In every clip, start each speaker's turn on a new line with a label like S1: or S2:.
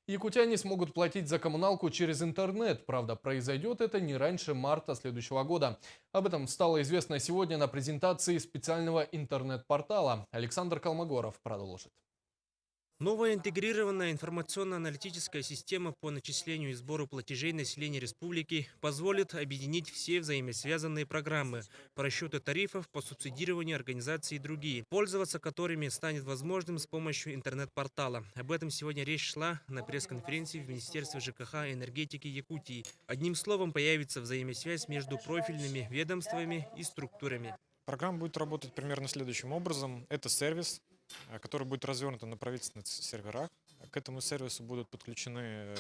S1: Якутяне смогут платить за коммуналку через интернет. Правда, произойдет это не раньше марта следующего года. Об этом стало известно сегодня на презентации специального интернет-портала. Александр Колмогоров продолжит.
S2: Новая интегрированная информационно-аналитическая система по начислению и сбору платежей населения республики позволит объединить все взаимосвязанные программы по расчету тарифов, по субсидированию организаций и другие, пользоваться которыми станет возможным с помощью интернет-портала. Об этом сегодня речь шла на пресс-конференции в Министерстве ЖКХ и энергетики Якутии. Одним словом, появится взаимосвязь между профильными ведомствами и структурами.
S3: Программа будет работать примерно следующим образом. Это сервис, который будет развернут на правительственных серверах. К этому сервису будут подключены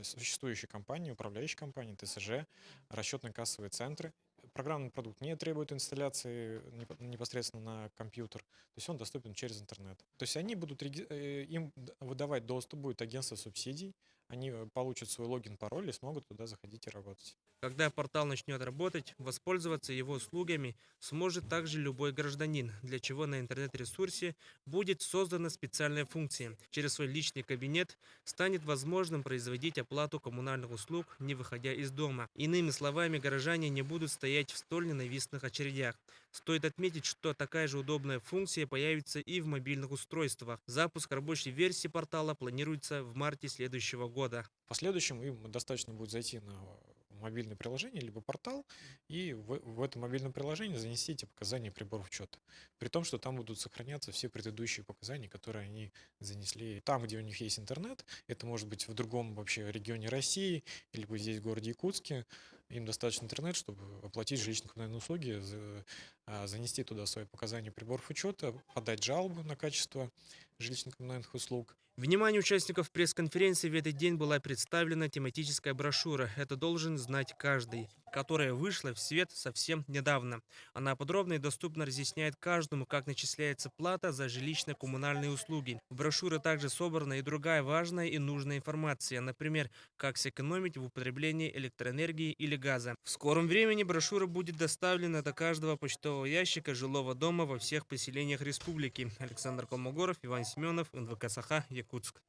S3: существующие компании, управляющие компании, ТСЖ, расчетно-кассовые центры. Программный продукт не требует инсталляции непосредственно на компьютер, то есть он доступен через интернет. То есть они будут им выдавать доступ, будет агентство субсидий, они получат свой логин, пароль и смогут туда заходить и работать.
S2: Когда портал начнет работать, воспользоваться его услугами сможет также любой гражданин, для чего на интернет-ресурсе будет создана специальная функция. Через свой личный кабинет станет возможным производить оплату коммунальных услуг, не выходя из дома. Иными словами, горожане не будут стоять в столь ненавистных очередях. Стоит отметить, что такая же удобная функция появится и в мобильных устройствах. Запуск рабочей версии портала планируется в марте следующего года.
S3: В последующем им достаточно будет зайти на мобильное приложение, либо портал, и в этом мобильном приложении занести эти показания приборов учета. При том, что там будут сохраняться все предыдущие показания, которые они занесли там, где у них есть интернет. Это может быть в другом вообще регионе России, либо здесь в городе Якутске. Им достаточно интернет, чтобы оплатить жилищно-коммунальные услуги, занести туда свои показания приборов учета, подать жалобу на качество жилищно-коммунальных услуг.
S2: Вниманию участников пресс-конференции в этот день была представлена тематическая брошюра «Это должен знать каждый», которая вышла в свет совсем недавно. Она подробно и доступно разъясняет каждому, как начисляется плата за жилищно-коммунальные услуги. В брошюре также собрана и другая важная и нужная информация, например, как сэкономить в употреблении электроэнергии или газа. В скором времени брошюра будет доставлена до каждого почтового ящика жилого дома во всех поселениях республики. Александр Колмогоров, Иван Семенов, НВК Саха, Якутск.